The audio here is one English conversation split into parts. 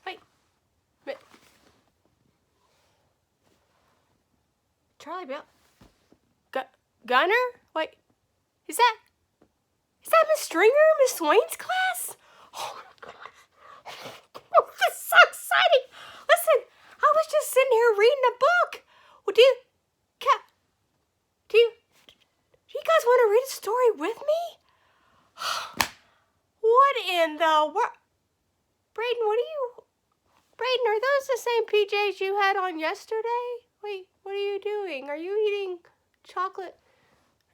Wait. Charlie Bill. Gunner? Wait. Is that Miss Stringer? Miss Swain's class? Oh my gosh. Oh, this is so exciting. Listen, I was just sitting here reading a book. Well, do you guys want to read a story with me? What in the world? Braden, are those the same PJs you had on yesterday? Wait, what are you doing? Are you eating chocolate?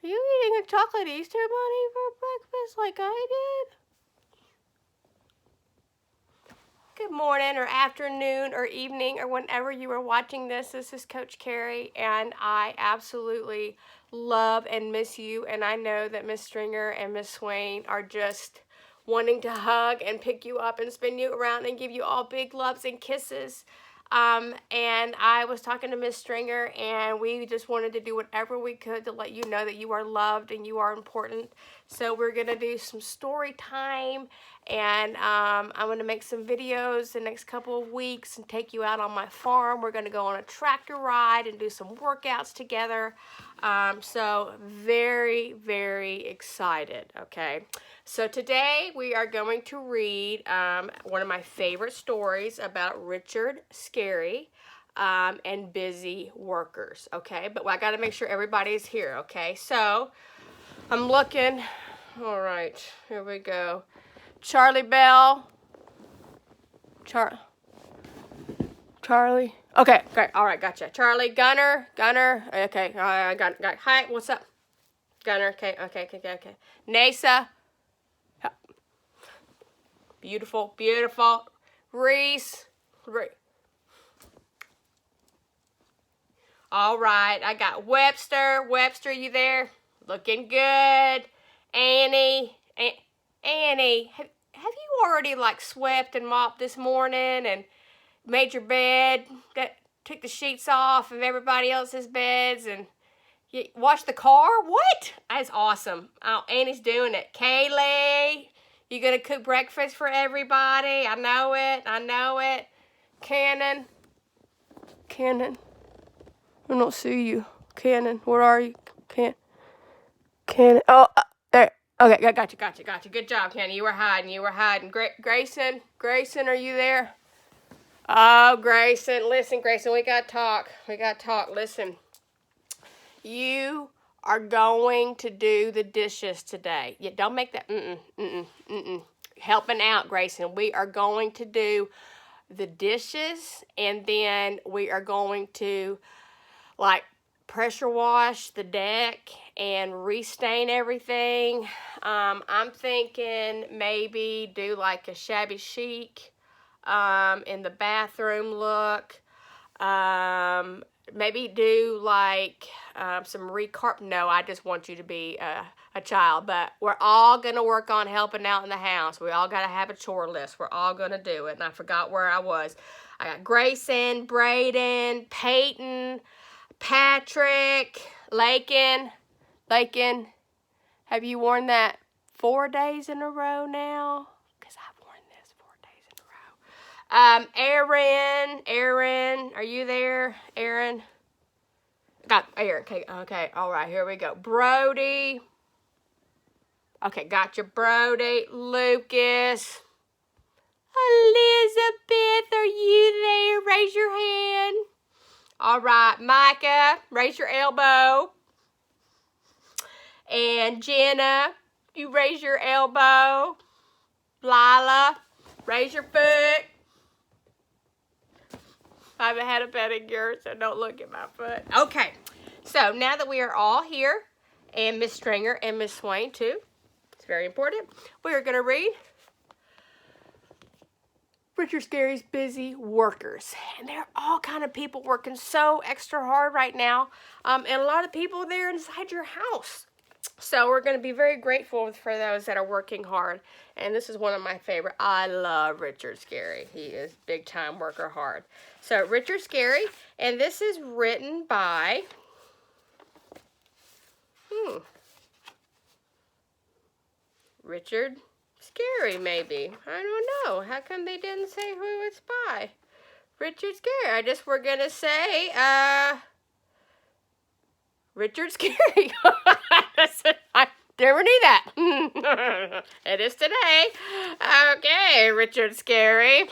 Are you eating a chocolate Easter bunny for breakfast like I did? Good morning or afternoon or evening or whenever you are watching this. This is Coach Carrie, and I absolutely love and miss you. And I know that Miss Stringer and Miss Swain are just wanting to hug and pick you up and spin you around and give you all big loves and kisses. And I was talking to Miss Stringer, and we just wanted to do whatever we could to let you know that you are loved and you are important. So we're going to do some story time, and I'm going to make some videos the next couple of weeks and take you out on my farm. We're going to go on a tractor ride and do some workouts together. So very, very excited, okay? So today we are going to read one of my favorite stories about Richard Scarry and busy workers, okay? But I got to make sure everybody's here, okay? So I'm looking. All right, here we go. Charlie Bell. Charlie. Okay, great. All right, gotcha. Charlie, Gunner. Okay, got. Hi, what's up? Gunner. Okay. Nasa. Beautiful. Reese. All right, I got Webster. Webster, you there? Looking good. Annie, have you already like swept and mopped this morning and made your bed, took the sheets off of everybody else's beds, and you washed the car? What? That's awesome. Oh, Annie's doing it. Kaylee, you gonna cook breakfast for everybody? I know it. Cannon, I don't see you. Cannon, where are you? Cannon. Oh, there. Okay, gotcha. Good job, Cannon. You were hiding. Grayson, are you there? Oh, Grayson. Listen, Grayson, we got to talk. Listen. You are going to do the dishes today. Yeah, don't make that. Helping out, Grayson. We are going to do the dishes, and then we are going to, like, pressure wash the deck and restain everything. I'm thinking maybe do like a shabby chic in the bathroom look. Maybe do like some recarp. No, I just want you to be a child, but we're all going to work on helping out in the house. We all got to have a chore list. We're all going to do it, and I forgot where I was. I got Grayson, Braden, Peyton, Patrick, Lakin, have you worn that 4 days in a row now? Because I've worn this 4 days in a row. Aaron, are you there? Aaron? Got Aaron. Okay, all right, here we go. Brody. Okay, gotcha, Brody. Lucas. Elizabeth, are you there? Raise your hand. All right, Micah, raise your elbow. And Jenna, you raise your elbow. Lila, raise your foot. I haven't had a pedicure, so don't look at my foot. Okay, so now that we are all here, and Miss Stringer and Miss Swain too, it's very important, we are going to read Richard Scarry's Busy Workers. And there are all kind of people working so extra hard right now. And a lot of people there inside your house. So we're going to be very grateful for those that are working hard. And this is one of my favorite. I love Richard Scarry. He is big time worker hard. So Richard Scarry, and this is written by Richard Scarry, maybe. I don't know. How come they didn't say who it's by? Richard Scarry. I just we're gonna say, Richard Scarry. I never knew that. It is today. Okay, Richard Scarry.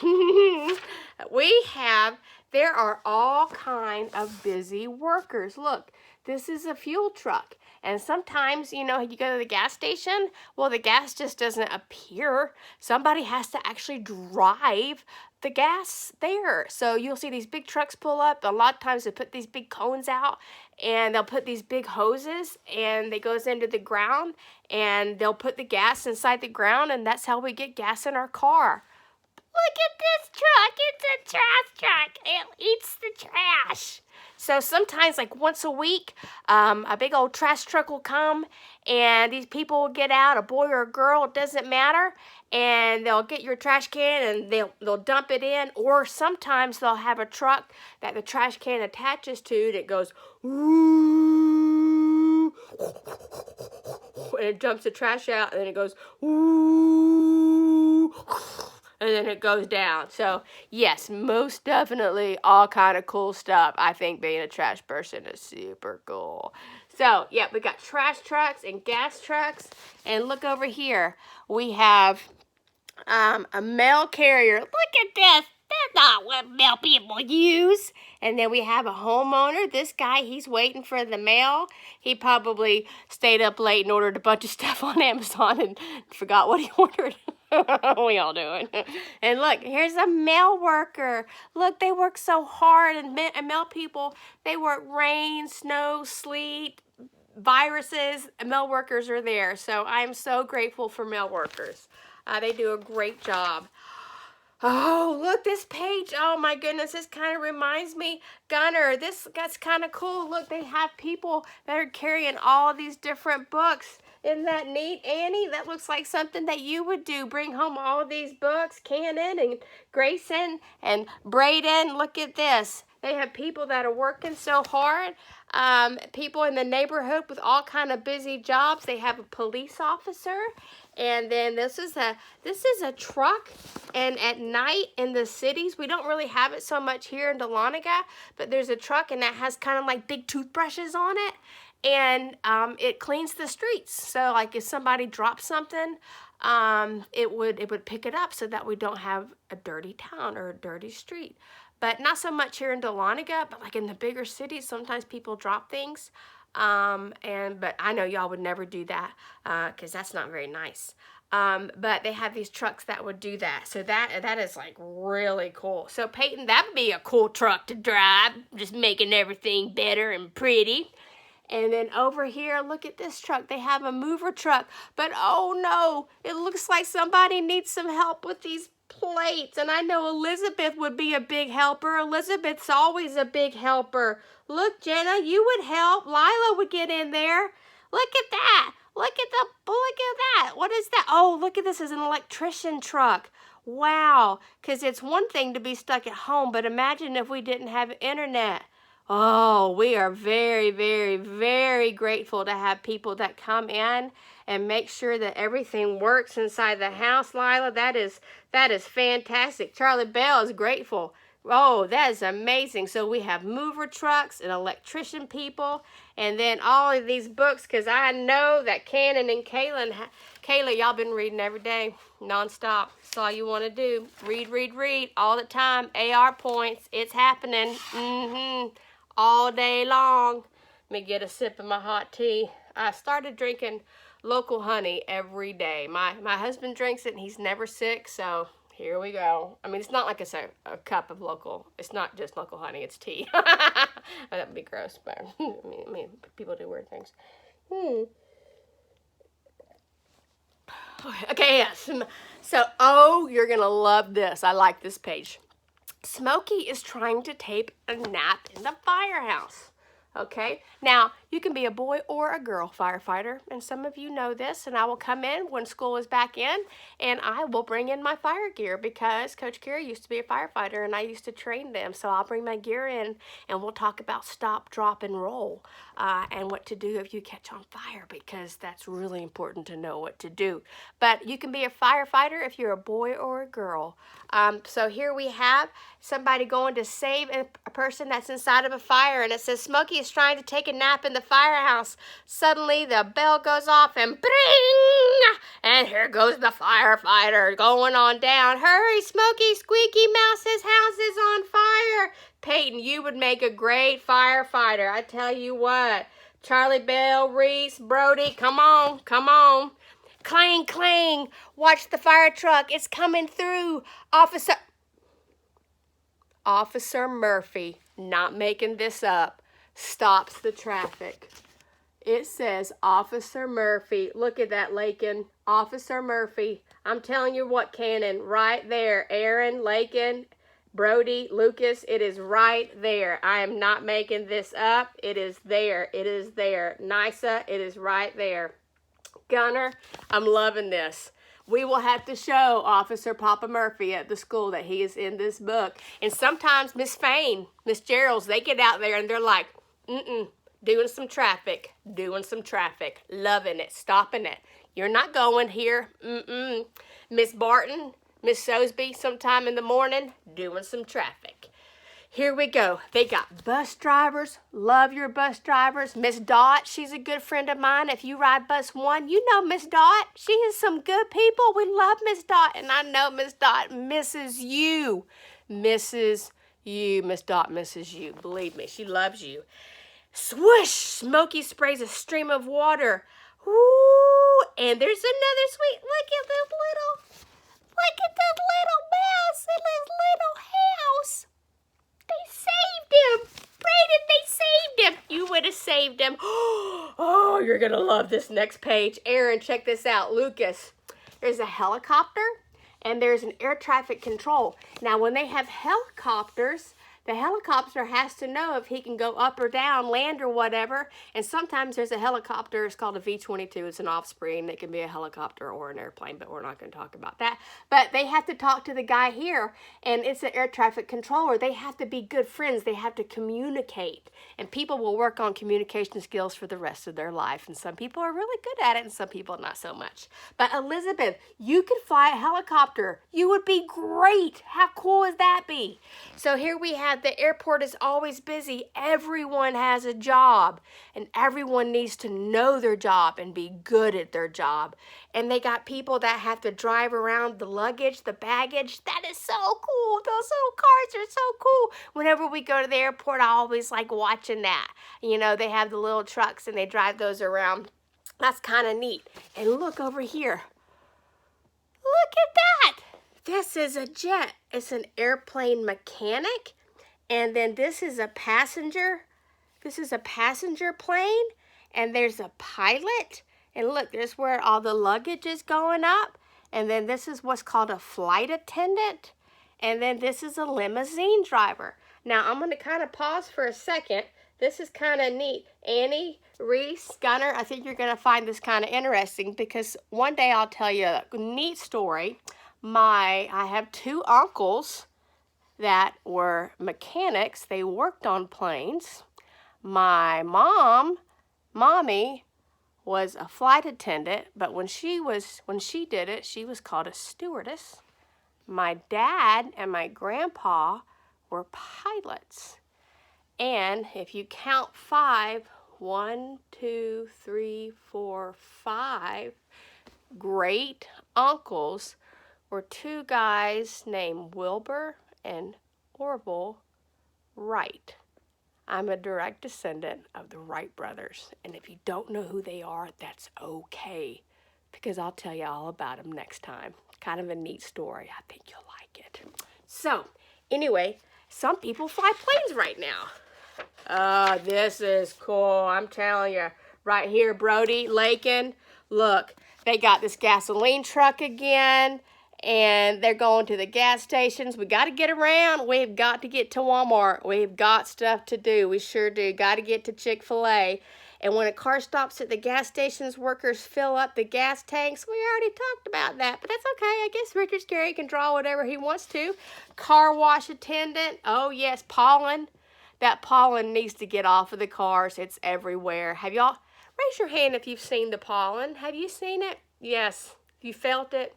There are all kinds of busy workers. Look, this is a fuel truck. And sometimes, you go to the gas station, well, the gas just doesn't appear. Somebody has to actually drive the gas there. So you'll see these big trucks pull up. A lot of times they put these big cones out, and they'll put these big hoses, and they goes into the ground, and they'll put the gas inside the ground, and that's how we get gas in our car. Look at this truck. It's a trash truck. It eats the trash. So sometimes, like once a week, a big old trash truck will come, and these people will get out, a boy or a girl, it doesn't matter, and they'll get your trash can and they'll dump it in. Or sometimes they'll have a truck that the trash can attaches to that goes, ooh, and it dumps the trash out, and then it goes, ooh, and then it goes down. So, yes, most definitely all kind of cool stuff. I think being a trash person is super cool. So, yeah, we got trash trucks and gas trucks. And look over here. We have a mail carrier. Look at this. That's not what mail people use. And then we have a homeowner. This guy, he's waiting for the mail. He probably stayed up late and ordered a bunch of stuff on Amazon and forgot what he ordered. We all do it. And look, here's a mail worker. Look, they work so hard. And mail people, they work rain, snow, sleet, viruses. Mail workers are there. So I'm so grateful for mail workers. They do a great job. Oh, look, this page. Oh, my goodness. This kind of reminds me, Gunner, that's kind of cool. Look, they have people that are carrying all these different books. Isn't that neat, Annie? That looks like something that you would do. Bring home all of these books. Cannon and Grayson and Braden. Look at this. They have people that are working so hard. People in the neighborhood with all kind of busy jobs. They have a police officer. And then this is a truck. And at night in the cities, we don't really have it so much here in Dahlonega, but there's a truck and that has kind of like big toothbrushes on it. And it cleans the streets. So like if somebody drops something, it would pick it up so that we don't have a dirty town or a dirty street. But not so much here in Dahlonega, but like in the bigger cities, sometimes people drop things. But I know y'all would never do that because that's not very nice. But they have these trucks that would do that. So that is like really cool. So Peyton, that would be a cool truck to drive, just making everything better and pretty. And then over here, look at this truck. They have a mover truck. But oh no, it looks like somebody needs some help with these plates. And I know Elizabeth would be a big helper. Elizabeth's always a big helper. Look, Jenna, you would help. Lila would get in there. Look at that. Look at that. What is that? Oh, look at this. It's an electrician truck. Wow. Because it's one thing to be stuck at home, but imagine if we didn't have internet. Oh, we are very, very, very grateful to have people that come in and make sure that everything works inside the house, Lila. That is fantastic. Charlie Bell is grateful. Oh, that is amazing. So we have mover trucks and electrician people, and then all of these books, because I know that Cannon and Kayla, y'all been reading every day, nonstop. That's all you want to do. Read all the time. AR points. It's happening. All day long. Let me get a sip of my hot tea. I started drinking local honey every day. My husband drinks it and he's never sick, so here we go. I mean, it's not like it's a cup of local. It's not just local honey, it's tea. That would be gross, but I mean, people do weird things. Okay, yes. So, oh, you're going to love this. I like this page. Smokey is trying to take a nap in the firehouse. Okay, now You can be a boy or a girl firefighter, and some of you know this, and I will come in when school is back in, and I will bring in my fire gear because Coach Carrie used to be a firefighter, and I used to train them, so I'll bring my gear in, and we'll talk about stop, drop, and roll, and what to do if you catch on fire, because that's really important to know what to do. But you can be a firefighter if you're a boy or a girl. So here we have somebody going to save a person that's inside of a fire, and it says Smokey is trying to take a nap in the firehouse. Suddenly the bell goes off and bring, and here goes the firefighter going on down. Hurry, Smokey, Squeaky Mouse's house is on fire. Peyton, you would make a great firefighter. I tell you what. Charlie Bell, Reese, Brody, come on, come on. Clang, clang. Watch the fire truck. It's coming through. Officer Murphy, not making this up, stops the traffic. It says Officer Murphy. Look at that, Lakin. Officer Murphy. I'm telling you what, Cannon, right there. Aaron, Lakin, Brody, Lucas, it is right there. I am not making this up. It is there. It is there. Nisa, it is right there. Gunner, I'm loving this. We will have to show Officer Papa Murphy at the school that he is in this book. And sometimes Miss Fain, Miss Gerald's, they get out there and they're like, doing some traffic, loving it, stopping it. You're not going here, Miss Barton, Miss Sosby, sometime in the morning, doing some traffic. Here we go. They got bus drivers. Love your bus drivers. Miss Dot, she's a good friend of mine. If you ride bus 1, you know Miss Dot. She is some good people. We love Miss Dot, and I know Miss Dot misses you. Misses you. Miss Dot misses you. Believe me, she loves you. Swoosh! Smokey sprays a stream of water. Ooh! And there's another sweet. Look at this little mouse in his little house. They saved him. Brayden, they saved him. You would have saved him. Oh, you're going to love this next page. Aaron, check this out. Lucas, there's a helicopter and there's an air traffic control. Now, when they have helicopters, the helicopter has to know if he can go up or down, land or whatever. And sometimes there's a helicopter. It's called a V-22. It's an offspring. It can be a helicopter or an airplane, but we're not going to talk about that. But they have to talk to the guy here, and it's an air traffic controller. They have to be good friends. They have to communicate. And people will work on communication skills for the rest of their life. And some people are really good at it, and some people not so much. But Elizabeth, you could fly a helicopter. You would be great. How cool would that be? So here we have the airport is always busy. Everyone has a job, and everyone needs to know their job and be good at their job. And they got people that have to drive around the luggage, the baggage. That is so cool. Those little cars are so cool. Whenever we go to the airport, I always like watching that. You know, they have the little trucks and they drive those around. That's kind of neat. And look over here. Look at that. This is a jet. It's an airplane mechanic. And then this is a passenger. This is a passenger plane. And there's a pilot. And look, there's where all the luggage is going up. And then this is what's called a flight attendant. And then this is a limousine driver. Now, I'm going to kind of pause for a second. This is kind of neat. Annie, Reese, Gunner, I think you're going to find this kind of interesting because one day I'll tell you a neat story. I have 2 uncles that were mechanics. They worked on planes. My mommy was a flight attendant, but when she did it, she was called a stewardess. My dad and my grandpa were pilots. And if you count 5, 1, 2, 3, 4, 5 great uncles were 2 guys named Wilbur and Orville Wright. I'm a direct descendant of the Wright brothers. And if you don't know who they are, that's okay. Because I'll tell you all about them next time. Kind of a neat story. I think you'll like it. So, anyway, some people fly planes right now. This is cool. I'm telling you. Right here, Brody, Lakin. Look, they got this gasoline truck again. And they're going to the gas stations. We got to get around. We've got to get to Walmart. We've got stuff to do. We sure do. Got to get to Chick-fil-A. And when a car stops at the gas stations, workers fill up the gas tanks. We already talked about that, but that's okay. I guess Richard Scarry can draw whatever he wants to. Car wash attendant. Oh, yes, pollen. That pollen needs to get off of the cars. It's everywhere. Have y'all, raise your hand if you've seen the pollen. Have you seen it? Yes. You felt it?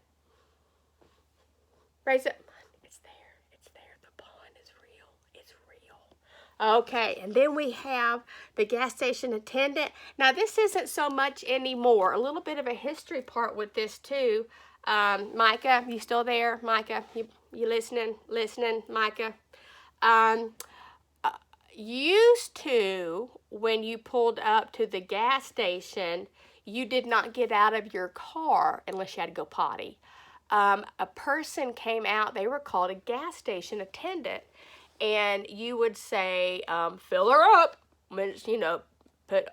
Raise it. It's there. It's there. The pollen is real. It's real. Okay, and then we have the gas station attendant. Now, this isn't so much anymore. A little bit of a history part with this, too. Micah, you still there? Micah, you listening? Listening, Micah? Used to, when you pulled up to the gas station, you did not get out of your car unless you had to go potty. A person came out, they were called a gas station attendant, and you would say, fill her up, you know, put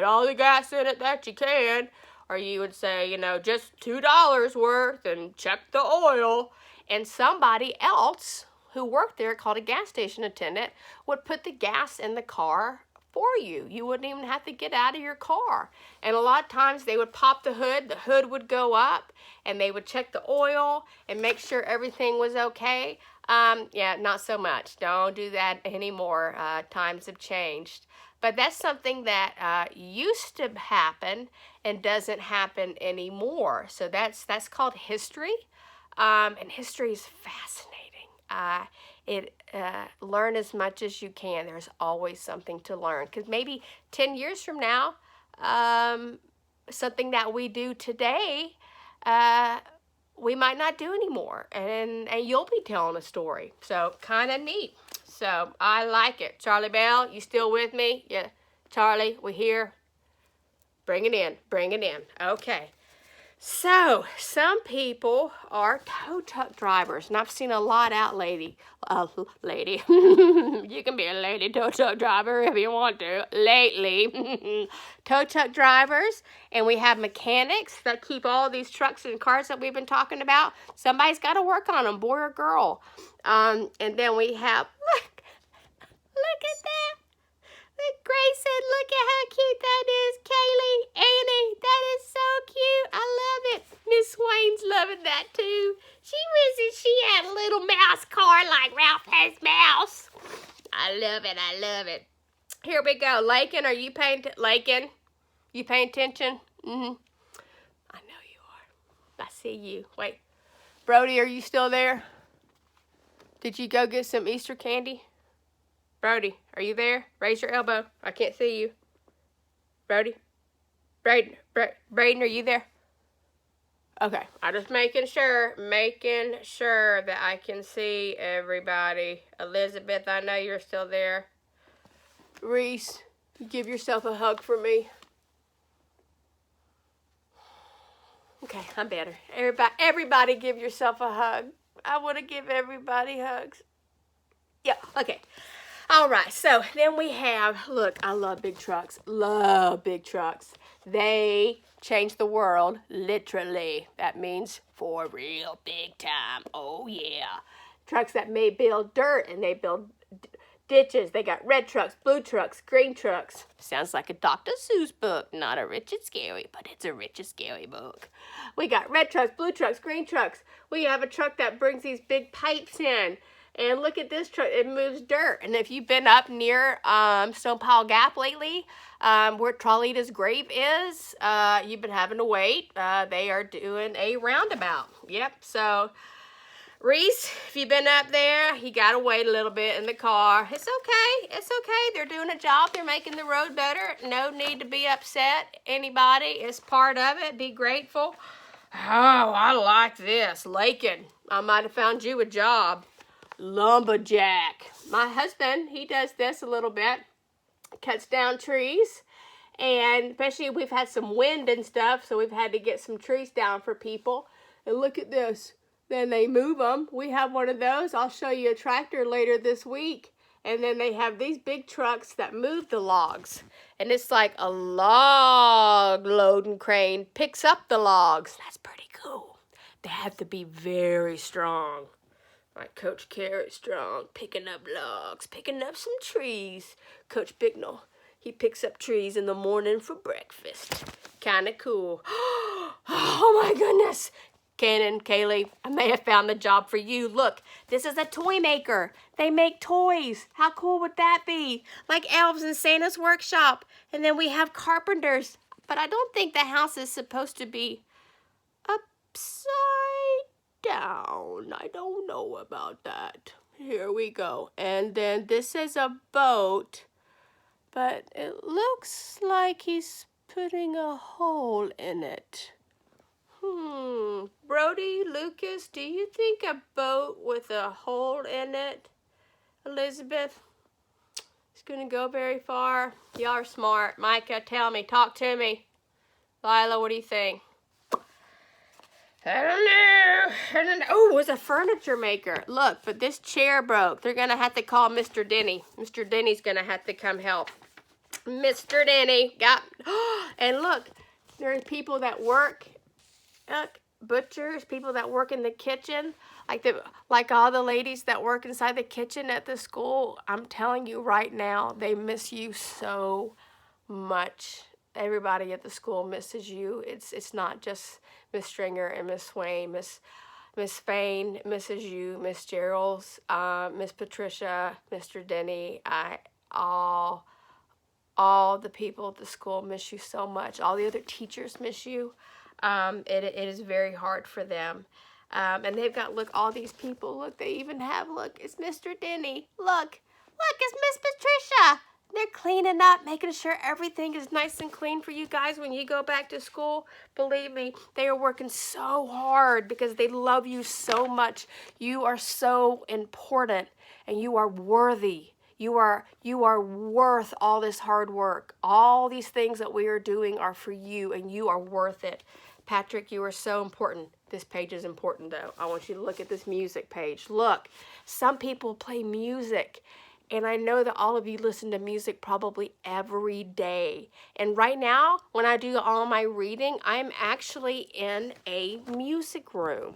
all the gas in it that you can, or you would say, you know, just $2 worth and check the oil, and somebody else who worked there, called a gas station attendant, would put the gas in the car for you. You wouldn't even have to get out of your car. And a lot of times they would pop the hood would go up, and they would check the oil and make sure everything was okay. Yeah, not so much. Don't do that anymore. Times have changed. But that's something that used to happen and doesn't happen anymore. So that's called history. And history is fascinating. Learn as much as you can. There's always something to learn, because maybe 10 years from now, something that we do today, we might not do anymore, and you'll be telling a story. So kind of neat. So I like it. Charlie Bell, you still with me? Yeah, Charlie, we here. Bring it in. Bring it in. Okay. So, some people are tow truck drivers, and I've seen a lot out, lady. You can be a lady tow truck driver if you want to, lately. Tow truck drivers, and we have mechanics that keep all these trucks and cars that we've been talking about. Somebody's got to work on them, boy or girl. And then we have, look at that. Grace said, look at how cute that is, Kaylee. Annie, that is so cute. I love it. Miss Swain's loving that too. She wishes she had a little mouse car like Ralph has mouse. I love it. I love it. Here we go. Lakin, are you paying Lakin? You paying attention? Mm-hmm. I know you are. I see you. Wait. Brody, are you still there? Did you go get some Easter candy? Brody, are you there? Raise your elbow. I can't see you. Brody? Braden, are you there? Okay, I'm just making sure that I can see everybody. Elizabeth, I know you're still there. Reese, give yourself a hug for me. Okay, I'm better. Everybody give yourself a hug. I want to give everybody hugs. Yeah, okay. All right, so then we have, look, I love big trucks. Love big trucks. They change the world, literally. That means for real, big time. Oh, yeah. Trucks that may build dirt, and they build ditches. They got red trucks, blue trucks, green trucks. Sounds like a Dr. Seuss book, not a Richard Scarry, but it's a Richard Scarry book. We got red trucks, blue trucks, green trucks. We have a truck that brings these big pipes in. And look at this truck. It moves dirt. And if you've been up near Stonepile Gap lately, where Trollita's grave is, you've been having to wait. They are doing a roundabout. Yep. So, Reese, if you've been up there, you got to wait a little bit in the car. It's okay. It's okay. They're doing a job. They're making the road better. No need to be upset. Anybody is part of it. Be grateful. Oh, I like this. Lakin, I might have found you a job. Lumberjack. My husband, he does this a little bit. Cuts down trees. And especially we've had some wind and stuff, so we've had to get some trees down for people. And look at this. Then they move them. We have one of those. I'll show you a tractor later this week. And then they have these big trucks that move the logs. And it's like a log loading crane picks up the logs. That's pretty cool. They have to be very strong. Like Coach Carrie strong, picking up logs, picking up some trees. Coach Bignell, He picks up trees in the morning for breakfast. Kind of cool. Oh my goodness. Kanan, Kaylee, I may have found the job for you. Look, this is a toy maker. They make toys. How cool would that be? Like elves in Santa's workshop. And then we have carpenters. But I don't think the house is supposed to be upside down. I don't know about that. Here we go. And then this is a boat. But it looks like he's putting a hole in it. Brody, Lucas, do you think a boat with a hole in it, Elizabeth, is going to go very far? Y'all are smart. Micah, tell me. Talk to me. Lila, what do you think? I don't know. Oh, it was a furniture maker. Look, but this chair broke. They're going to have to call Mr. Denny. Mr. Denny's going to have to come help. Mr. Denny. And look, there are people that work. Butchers, people that work in the kitchen, like all the ladies that work inside the kitchen at the school. I'm telling you right now, they miss you so much. Everybody at the school misses you. It's not just Miss Stringer and Miss Swain. Miss Fain misses you. Miss Gerald's, Miss Patricia, Mr. Denny. All the people at the school miss you so much. All the other teachers miss you. It is very hard for them. And they've got, look, all these people. Look, they even have, look, it's Mr. Denny. Look, it's Miss Patricia. They're cleaning up, making sure everything is nice and clean for you guys when you go back to school. Believe me, they are working so hard because they love you so much. You are so important and you are worthy. You are worth all this hard work. All these things that we are doing are for you and you are worth it. Patrick, you are so important. This page is important though. I want you to look at this music page. Look, some people play music. And I know that all of you listen to music probably every day. And right now, when I do all my reading, I'm actually in a music room.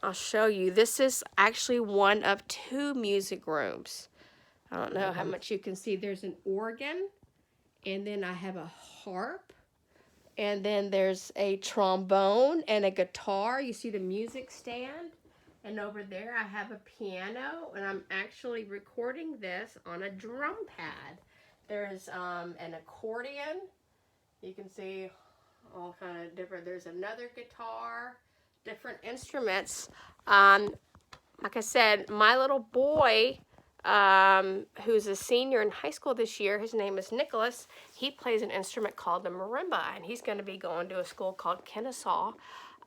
I'll show you. This is actually one of 2 music rooms. I don't know how much you can see. There's an organ, and then I have a harp, and then there's a trombone and a guitar. You see the music stand? And over there I have a piano, and I'm actually recording this on a drum pad. There's an accordion. You can see all kind of different. There's another guitar, different instruments. Like I said, my little boy, who's a senior in high school this year, his name is Nicholas. He plays an instrument called the marimba, and he's going to be going to a school called Kennesaw.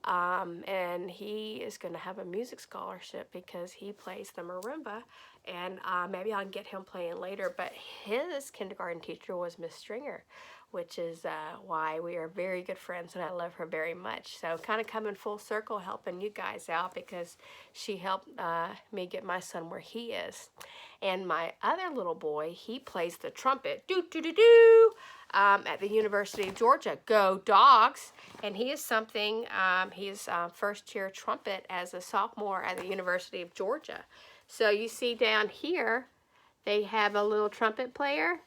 And he is going to have a music scholarship because he plays the marimba, and maybe I'll get him playing later. But his kindergarten teacher was Miss Stringer, which is why we are very good friends, and I love her very much. So kind of coming full circle, helping you guys out because she helped me get my son where he is. And my other little boy, he plays the trumpet, at the University of Georgia. Go Dogs! And he is something, he's first year trumpet as a sophomore at the University of Georgia. So you see down here, they have a little trumpet player.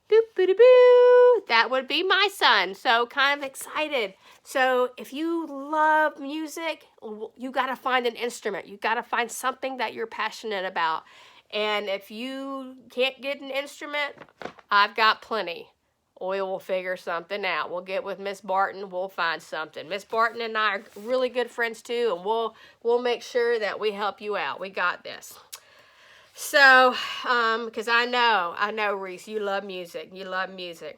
Boop-boop-boo. That would be my son. So kind of excited. So if you love music, you got to find an instrument. You got to find something that you're passionate about. And if you can't get an instrument, I've got plenty. We will figure something out. We'll get with Miss Barton. We'll find something. Miss Barton and I are really good friends too, and we'll make sure that we help you out. We got this. So, because I know, Reese, you love music. You love music.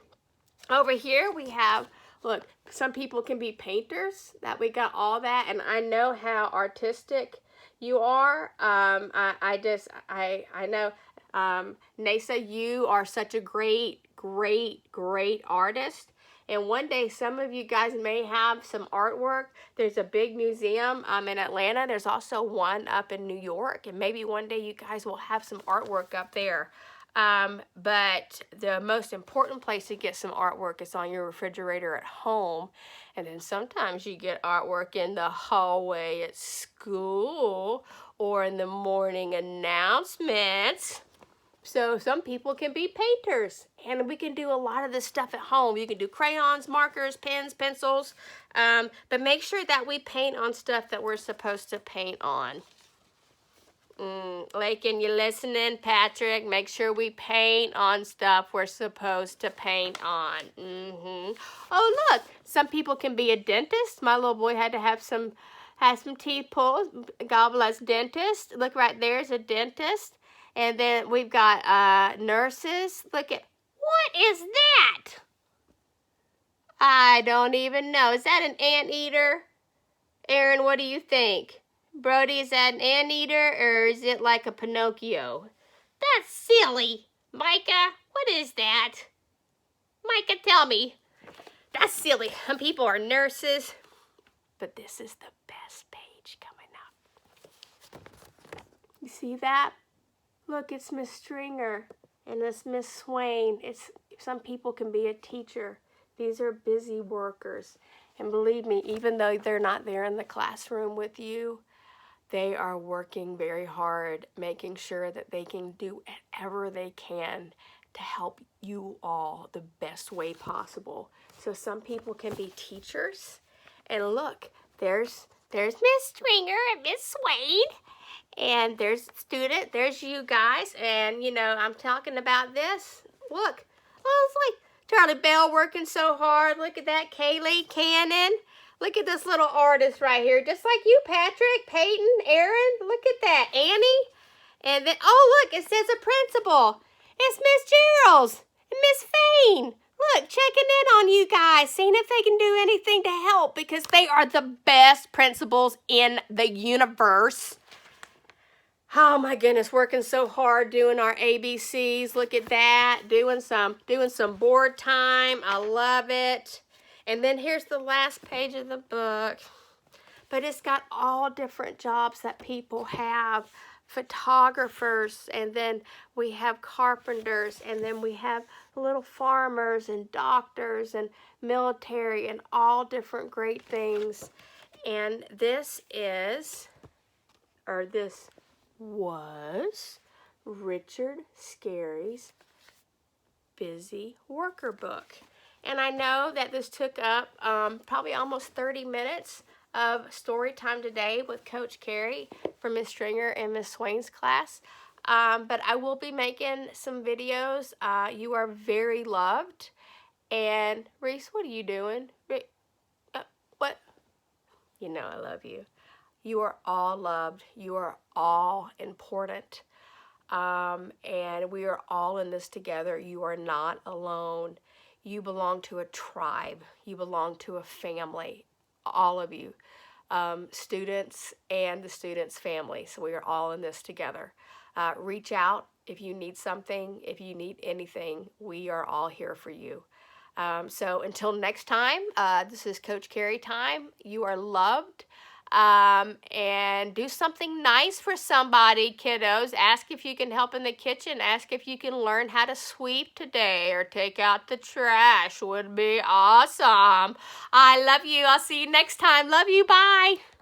Over here we have, look, some people can be painters. That we got all that, and I know how artistic you are. I know, Nasa, you are such a great artist. And one day, some of you guys may have some artwork. There's a big museum in Atlanta. There's also one up in New York. And maybe one day you guys will have some artwork up there. But the most important place to get some artwork is on your refrigerator at home. And then sometimes you get artwork in the hallway at school or in the morning announcements. So some people can be painters, and we can do a lot of this stuff at home. You can do crayons, markers, pens, pencils, but make sure that we paint on stuff that we're supposed to paint on. Lakin, you listening, Patrick? Make sure we paint on stuff we're supposed to paint on. Oh, look, some people can be a dentist. My little boy had to have some teeth pulled. Gobble as dentist. Look right there is a dentist. And then we've got nurses. Look at, what is that? I don't even know. Is that an anteater? Aaron, what do you think? Brody, is that an anteater or is it like a Pinocchio? That's silly. Micah, what is that? Micah, tell me. That's silly. Some people are nurses. But this is the best page coming up. You see that? Look, it's Miss Stringer and it's Miss Swain. Some people can be a teacher. These are busy workers. And believe me, even though they're not there in the classroom with you, they are working very hard, making sure that they can do whatever they can to help you all the best way possible. So some people can be teachers. And look, there's Miss Stringer and Miss Swain. And there's student, there's you guys. And, you know, I'm talking about this. Look, oh, it's like Charlie Bell working so hard. Look at that, Kaylee Cannon. Look at this little artist right here, just like you, Patrick, Peyton, Aaron. Look at that, Annie. And then, oh, look, it says a principal. It's Miss Gerald's and Miss Fain. Look, checking in on you guys, seeing if they can do anything to help because they are the best principals in the universe. Oh my goodness, working so hard doing our ABCs. Look at that, doing some board time. I love it. And then here's the last page of the book. But it's got all different jobs that people have. Photographers, and then we have carpenters, and then we have little farmers and doctors and military and all different great things. And this was Richard Scarry's Busy Worker book. And I know that this took up probably almost 30 minutes of story time today with Coach Carrie from Miss Stringer and Miss Swain's class. But I will be making some videos. You are very loved. And Reese, what are you doing? What? You know I love you. You are all loved. You are all important. And we are all in this together. You are not alone. You belong to a tribe. You belong to a family, all of you, students and the students' family. So we are all in this together. Reach out if you need something, if you need anything. We are all here for you. So until next time, this is Coach Carrie time. You are loved. And do something nice for somebody, kiddos. Ask if you can help in the kitchen. Ask if you can learn how to sweep today or take out the trash. Would be awesome. I love you. I'll see you next time. Love you. Bye.